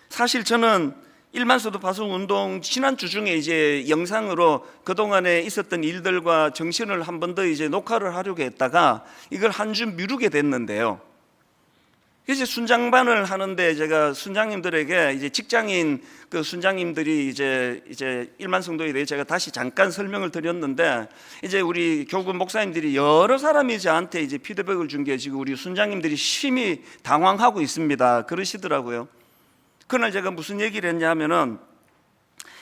사실 저는 일만서도 파송운동 지난주 중에 이제 영상으로 그동안에 있었던 일들과 정신을 한 번 더 이제 녹화를 하려고 했다가 이걸 한 주 미루게 됐는데요. 이제 순장반을 하는데 제가 순장님들에게 이제 직장인 그 순장님들이 이제 일만성도에 대해 제가 다시 잠깐 설명을 드렸는데, 이제 우리 교구 목사님들이 여러 사람이 저한테 이제 피드백을 준 게 지금 우리 순장님들이 심히 당황하고 있습니다. 그러시더라고요. 그날 제가 무슨 얘기를 했냐 하면은,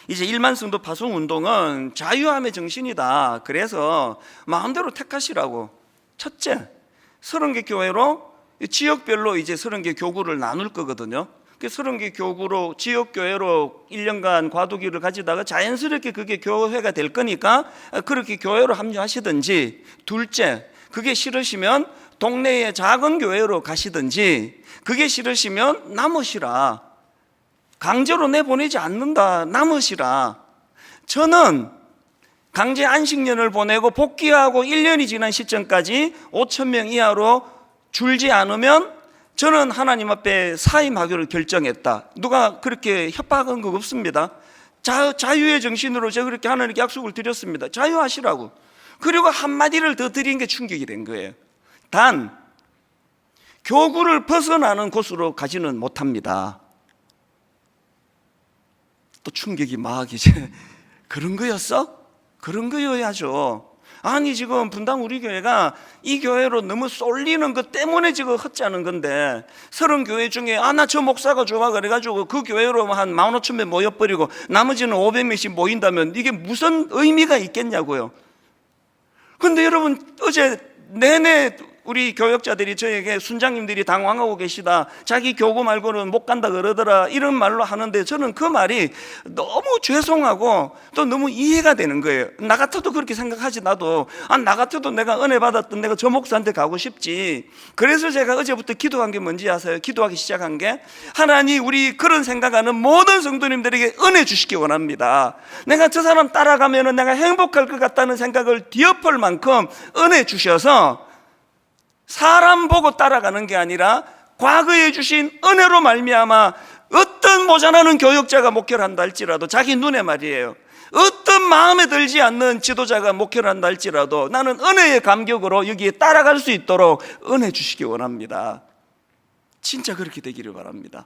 이제 일만성도 파송 운동은 자유함의 정신이다. 그래서 마음대로 택하시라고. 첫째, 30개 교회로 지역별로 이제 30개 교구를 나눌 거거든요. 그 30개 교구로 지역교회로 1년간 과도기를 가지다가 자연스럽게 그게 교회가 될 거니까 그렇게 교회로 합류하시든지, 둘째, 그게 싫으시면 동네의 작은 교회로 가시든지, 그게 싫으시면 남으시라. 강제로 내보내지 않는다. 남으시라. 저는 강제 안식년을 보내고 복귀하고 1년이 지난 시점까지 5,000명 이하로 줄지 않으면 저는 하나님 앞에 사임하기로 결정했다. 누가 그렇게 협박한 거 없습니다. 자유의 정신으로 제가 그렇게 하나님께 약속을 드렸습니다. 자유하시라고. 그리고 한마디를 더 드린 게 충격이 된 거예요. 단, 교구를 벗어나는 곳으로 가지는 못합니다. 또 충격이 막 이제 그런 거였어? 그런 거여야죠. 아니, 지금 분당 우리 교회가 이 교회로 너무 쏠리는 것 때문에 지금 헛자는 건데, 30교회 중에 나 저 목사가 좋아 그래가지고 그 교회로 한 15,000명 모여버리고 나머지는 500명씩 모인다면 이게 무슨 의미가 있겠냐고요. 근데 여러분, 어제 내내 우리 교역자들이 저에게 순장님들이 당황하고 계시다, 자기 교구 말고는 못 간다 그러더라, 이런 말로 하는데 저는 그 말이 너무 죄송하고 또 너무 이해가 되는 거예요. 나 같아도 그렇게 생각하지. 나도 나 같아도 내가 은혜 받았던 내가 저 목사한테 가고 싶지. 그래서 제가 어제부터 기도한 게 뭔지 아세요? 기도하기 시작한 게, 하나님, 우리 그런 생각하는 모든 성도님들에게 은혜 주시기 원합니다. 내가 저 사람 따라가면 내가 행복할 것 같다는 생각을 뒤엎을 만큼 은혜 주셔서 사람 보고 따라가는 게 아니라 과거에 주신 은혜로 말미암아 어떤 모자라는 교역자가 목회를 한다 할지라도, 자기 눈에 말이에요, 어떤 마음에 들지 않는 지도자가 목회를 한다 할지라도 나는 은혜의 감격으로 여기에 따라갈 수 있도록 은혜 주시기 원합니다. 진짜 그렇게 되기를 바랍니다.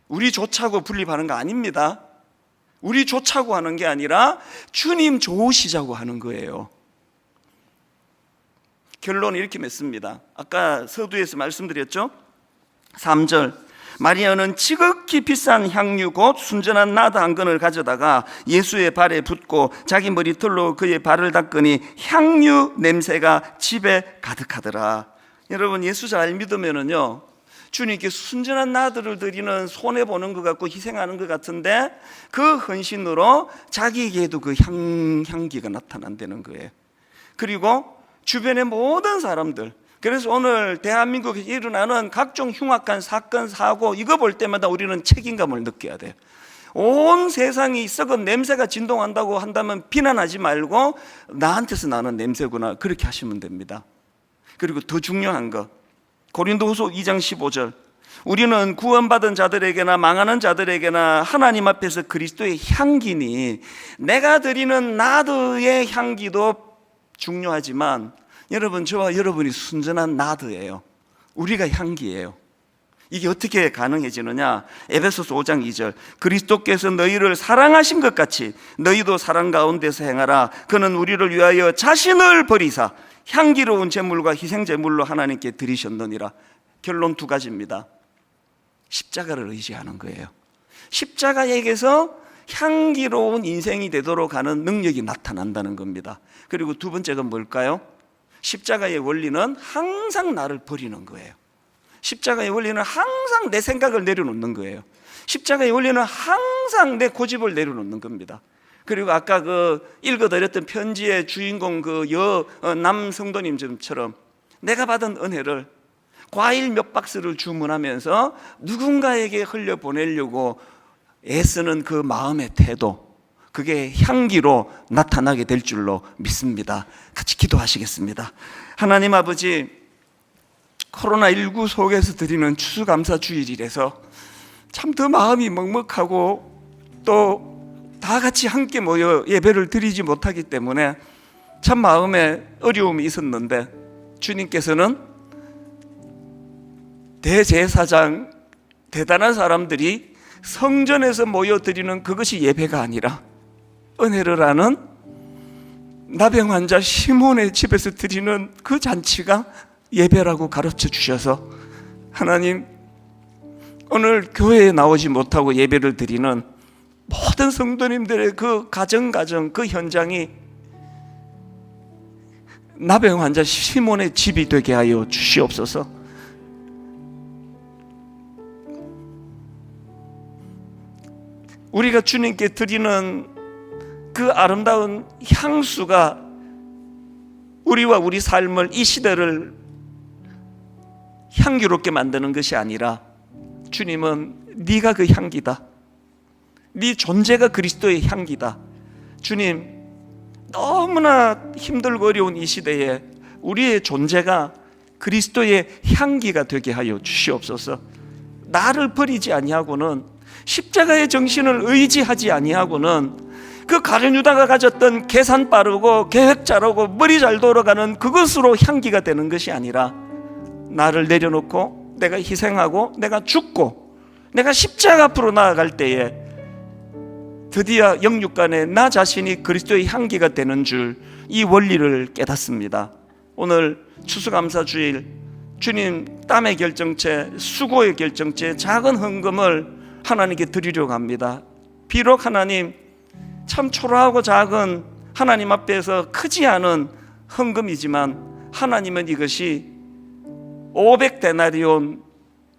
우리 좋자고 분립하는 거 아닙니다. 우리 좋자고 하는 게 아니라 주님 좋으시자고 하는 거예요. 결론은 이렇게 맺습니다. 아까 서두에서 말씀드렸죠? 3절, 마리아는 지극히 비싼 향유 곧 순전한 나드 한 근을 가져다가 예수의 발에 붓고 자기 머리털로 그의 발을 닦으니 향유 냄새가 집에 가득하더라. 여러분, 예수 잘 믿으면은요, 주님께 순전한 나드를 드리는 손해보는 것 같고 희생하는 것 같은데 그 헌신으로 자기에게도 그 향기가 나타난다는 거예요. 그리고 주변의 모든 사람들, 그래서 오늘 대한민국에 일어나는 각종 흉악한 사건, 사고, 이거 볼 때마다 우리는 책임감을 느껴야 돼요. 온 세상이 썩은 냄새가 진동한다고 한다면 비난하지 말고 나한테서 나는 냄새구나, 그렇게 하시면 됩니다. 그리고 더 중요한 거, 고린도후서 2장 15절, 우리는 구원받은 자들에게나 망하는 자들에게나 하나님 앞에서 그리스도의 향기니, 내가 드리는 나드의 향기도 중요하지만 여러분, 저와 여러분이 순전한 나드예요. 우리가 향기예요. 이게 어떻게 가능해지느냐? 에베소서 5장 2절, 그리스도께서 너희를 사랑하신 것 같이 너희도 사랑 가운데서 행하라. 그는 우리를 위하여 자신을 버리사 향기로운 제물과 희생 제물로 하나님께 드리셨느니라. 결론 두 가지입니다. 십자가를 의지하는 거예요. 십자가에게서 향기로운 인생이 되도록 하는 능력이 나타난다는 겁니다. 그리고 두 번째가 뭘까요? 십자가의 원리는 항상 나를 버리는 거예요. 십자가의 원리는 항상 내 생각을 내려놓는 거예요. 십자가의 원리는 항상 내 고집을 내려놓는 겁니다. 그리고 아까 읽어드렸던 편지의 주인공 남 성도님처럼 내가 받은 은혜를 과일 몇 박스를 주문하면서 누군가에게 흘려보내려고 애쓰는 그 마음의 태도, 그게 향기로 나타나게 될 줄로 믿습니다. 같이 기도하시겠습니다. 하나님 아버지, 코로나19 속에서 드리는 추수감사주일이라서 참 더 마음이 먹먹하고 또 다 같이 함께 모여 예배를 드리지 못하기 때문에 참 마음에 어려움이 있었는데, 주님께서는 대제사장, 대단한 사람들이 성전에서 모여 드리는 그것이 예배가 아니라 은혜를 아는 나병 환자 시몬의 집에서 드리는 그 잔치가 예배라고 가르쳐 주셔서, 하나님, 오늘 교회에 나오지 못하고 예배를 드리는 모든 성도님들의 그 가정 그 현장이 나병 환자 시몬의 집이 되게 하여 주시옵소서. 우리가 주님께 드리는 그 아름다운 향수가 우리와 우리 삶을, 이 시대를 향기롭게 만드는 것이 아니라, 주님은 네가 그 향기다, 네 존재가 그리스도의 향기다. 주님, 너무나 힘들고 어려운 이 시대에 우리의 존재가 그리스도의 향기가 되게 하여 주시옵소서. 나를 버리지 아니하고는, 십자가의 정신을 의지하지 아니하고는 그 가룟 유다가 가졌던 계산 빠르고 계획 잘하고 머리 잘 돌아가는 그것으로 향기가 되는 것이 아니라, 나를 내려놓고 내가 희생하고 내가 죽고 내가 십자가 앞으로 나아갈 때에 드디어 영육간에 나 자신이 그리스도의 향기가 되는 줄, 이 원리를 깨닫습니다. 오늘 추수감사주일, 주님 땀의 결정체, 수고의 결정체, 작은 헌금을 하나님께 드리려고 합니다. 비록 하나님, 참 초라하고 작은, 하나님 앞에서 크지 않은 헌금이지만 하나님은 이것이 500데나리온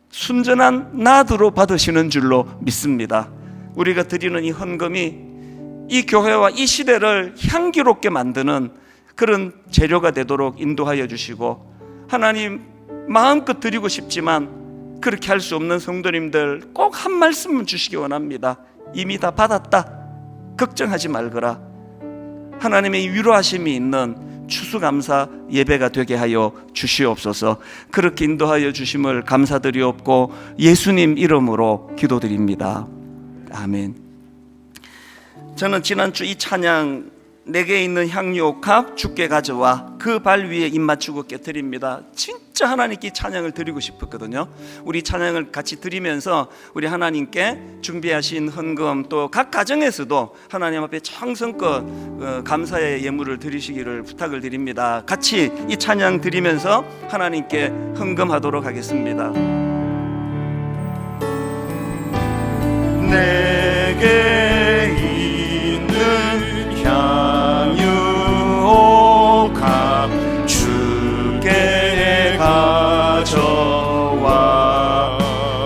순전한 나드로 받으시는 줄로 믿습니다. 우리가 드리는 이 헌금이 이 교회와 이 시대를 향기롭게 만드는 그런 재료가 되도록 인도하여 주시고, 하나님, 마음껏 드리고 싶지만 그렇게 할 수 없는 성도님들 꼭 한 말씀만 주시기 원합니다. 이미 다 받았다, 걱정하지 말거라. 하나님의 위로하심이 있는 추수감사 예배가 되게 하여 주시옵소서. 그렇게 인도하여 주심을 감사드리옵고 예수님 이름으로 기도드립니다. 아멘. 저는 지난주 이 찬양 내게 있는 향유 옥합 주께 가져와 그 발 위에 입 맞추고 깨뜨립니다. 진짜 하나님께 이 찬양을 드리고 싶었거든요. 우리 찬양을 같이 드리면서 우리 하나님께 준비하신 헌금, 또 각 가정에서도 하나님 앞에 정성껏 감사의 예물을 드리시기를 부탁을 드립니다. 같이 이 찬양 드리면서 하나님께 헌금하도록 하겠습니다. 내게 있는 향유 옥합 주께 가져와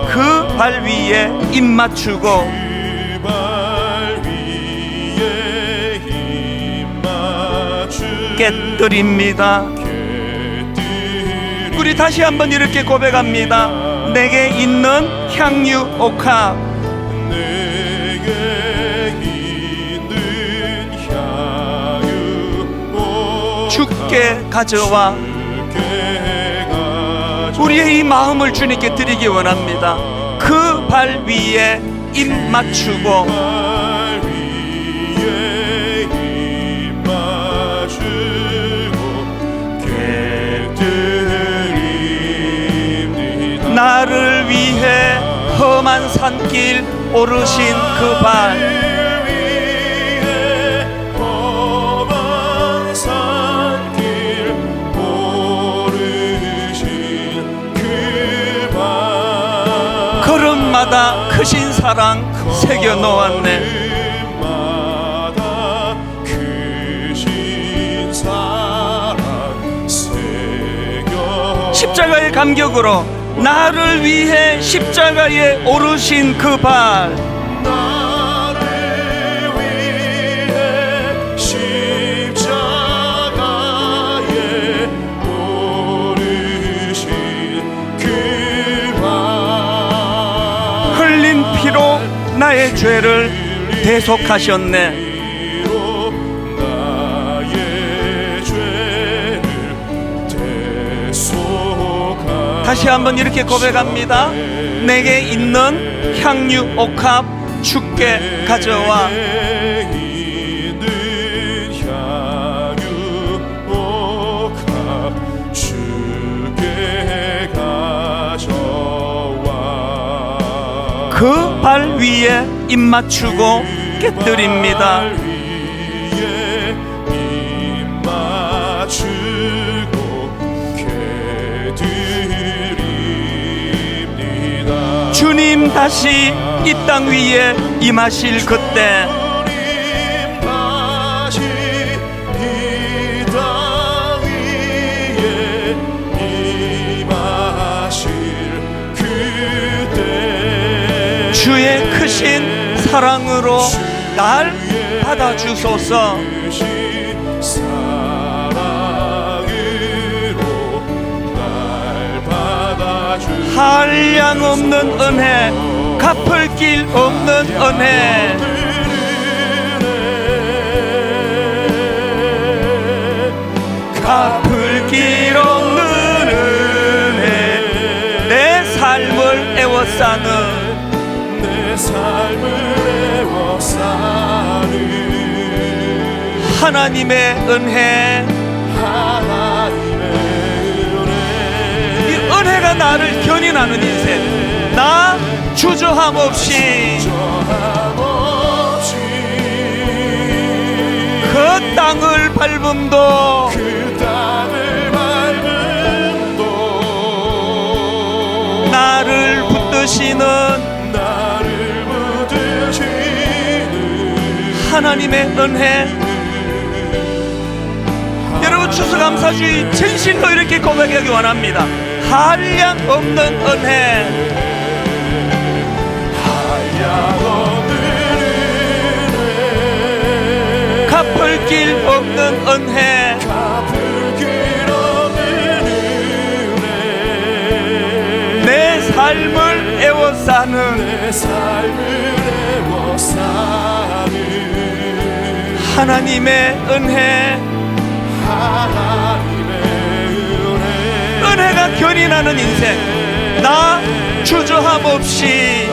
그 발 위에 입 맞추고 깨뜨립니다. 우리 다시 한번 이렇게 고백합니다. 내게 있는 향유 옥합 주께 가져와. 우리의 이 마음을 주님께 드리기 원합니다. 그 발 위에 입 맞추고 나를 위해 험한 산길 오르신 그 발 걸음마다 크신 사랑 새겨 놓았네. 십자가의 감격으로 나를 위해 십자가에 오르신 그 발 나의 죄를 대속하셨네. 다시 한번 이렇게 고백합니다. 내게 있는 향유 옥합 주께 가져와. 그 발 위에 입 맞추고 깨뜨립니다. 주님 다시 이 땅 위에 임하실 그때 주의 크신 사랑으로 날 받아주소서. 한량 없는 은혜, 갚을 길 없는 은혜, 갚을 길 없는 은혜, 내 삶을 애워싸는 하나님의 은혜, 이 은혜가 나를 견인하는 인생. 나 주저함 없이 그 땅을 밟음도 나를 붙드시는 하나님의 은혜. 여러분 추수감사주의 진실로 이렇게 고백하기 원합니다. 한량 없는 은혜, 갚을 길 없는 은혜, 내 삶을 애워싸는 하나님의 은혜, 견인하는 인생, 나 주저함 없이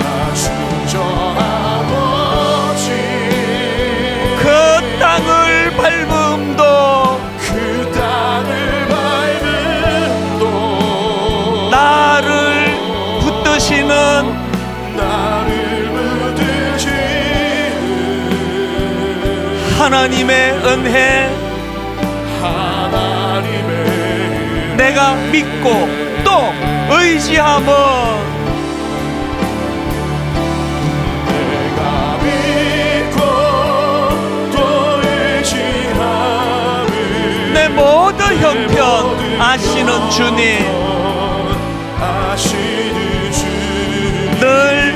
그 땅을 밟음도 나를 붙드시는 하나님의 은혜, 내가 믿고 또 의지함은 내 모든 형편 아시는 주님, 늘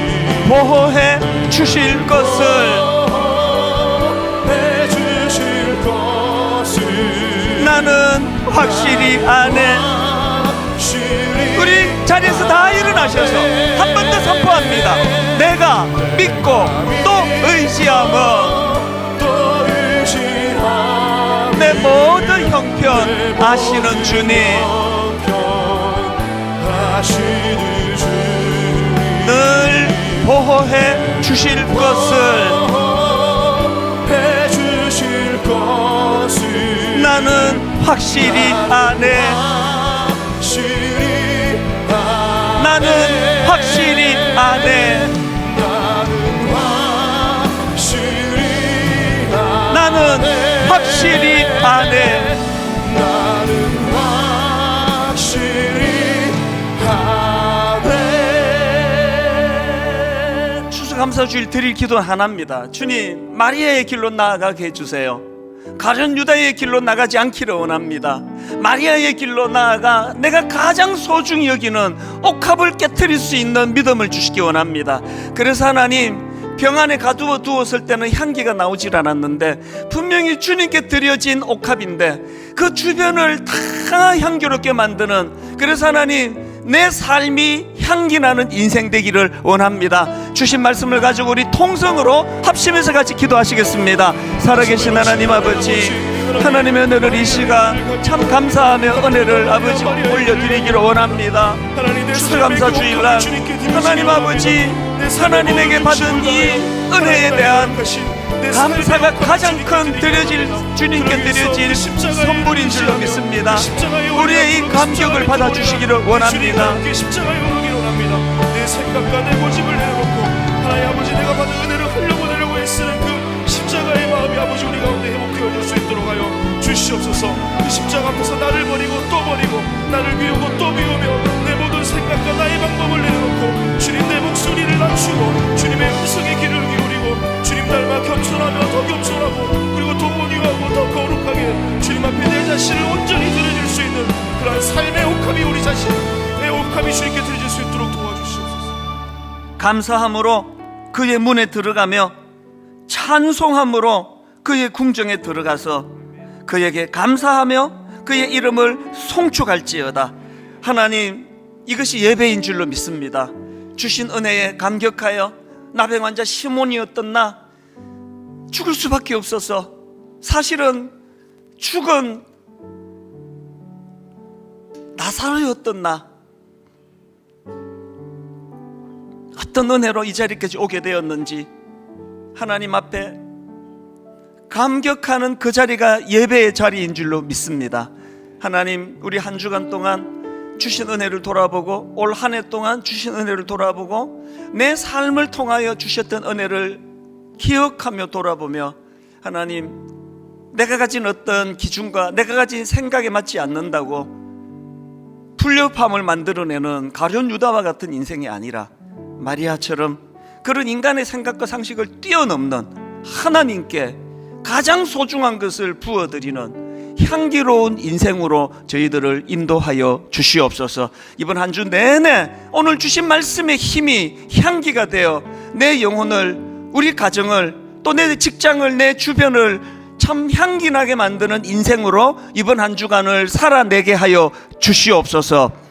보호해 주실 것을 나는 확실히 아네. 우리 자리에서 다 일어나셔서 한 번 더 선포합니다. 내가 믿고 또 의지함은 내 모든 형편 아시는 주님, 늘 보호해 주실 것을 나는 확실히 아네. 나는 확실히 아네. 나는 확실히 아네. 추수감사주일 드릴 기도는 하나입니다. 주님, 마리아의 길로 나아가게 해주세요. 가룟 유다의 길로 나가지 않기를 원합니다. 마리아의 길로 나아가 내가 가장 소중히 여기는 옥합을 깨트릴 수 있는 믿음을 주시기 원합니다. 그래서 하나님, 병 안에 가두어 두었을 때는 향기가 나오질 않았는데 분명히 주님께 드려진 옥합인데 그 주변을 다 향기롭게 만드는, 그래서 하나님, 내 삶이 향기나는 인생 되기를 원합니다. 주신 말씀을 가지고 우리 통성으로 합심해서 같이 기도하시겠습니다. 살아계신 하나님 아버지, 하나님의 은혜를 이 시간 참 감사하며 은혜를 아버지 올려드리기를 원합니다. 추수감사 주일날 하나님 아버지, 하나님에게 받은 이 은혜에 대한 감사가 가장 큰 주님께 드려질 선물인 줄로 믿습니다. 우리의 이 감격을 받아주시기를 원합니다. 내 생각과 내 고집을 내려놓고 하나님 아버지, 내가 받은 은혜를 흘려보내려고 애쓰는 그 십자가의 마음이 아버지 우리 가운데 회복되어질 수 있도록 하여 주시옵소서. 그 십자가 앞에서 나를 버리고 또 버리고 나를 비우고 또 비우며 내 모든 생각과 나의 방법을 내려놓고 주님, 내 목소리를 낮추고 주님의 음성에 귀를 기울이고 주님 닮아 겸손하며 더 겸손하고 그리고 더 온유하고 더 거룩하게 주님 앞에 내 자신을 온전히 드려질 수 있는 그러한 삶의 옥합이 우리 자신의 옥합이 주님께 드려질 수 있도록 도와주시옵소서. 감사함으로 그의 문에 들어가며 찬송함으로 그의 궁정에 들어가서 그에게 감사하며 그의 이름을 송축할지어다. 하나님, 이것이 예배인 줄로 믿습니다. 주신 은혜에 감격하여 나병 환자 시몬이었던 나 죽을 수밖에 없어서, 사실은 죽은 나사로였던 나 어떤 은혜로 이 자리까지 오게 되었는지 하나님 앞에 감격하는 그 자리가 예배의 자리인 줄로 믿습니다. 하나님, 우리 한 주간 동안 주신 은혜를 돌아보고 올 한 해 동안 주신 은혜를 돌아보고 내 삶을 통하여 주셨던 은혜를 기억하며 돌아보며 하나님, 내가 가진 어떤 기준과 내가 가진 생각에 맞지 않는다고 불협함을 만들어내는 가룟 유다와 같은 인생이 아니라 마리아처럼 그런 인간의 생각과 상식을 뛰어넘는 하나님께 가장 소중한 것을 부어드리는 향기로운 인생으로 저희들을 인도하여 주시옵소서. 이번 한 주 내내 오늘 주신 말씀의 힘이 향기가 되어 내 영혼을, 우리 가정을, 또 내 직장을, 내 주변을 참 향기나게 만드는 인생으로 이번 한 주간을 살아내게 하여 주시옵소서.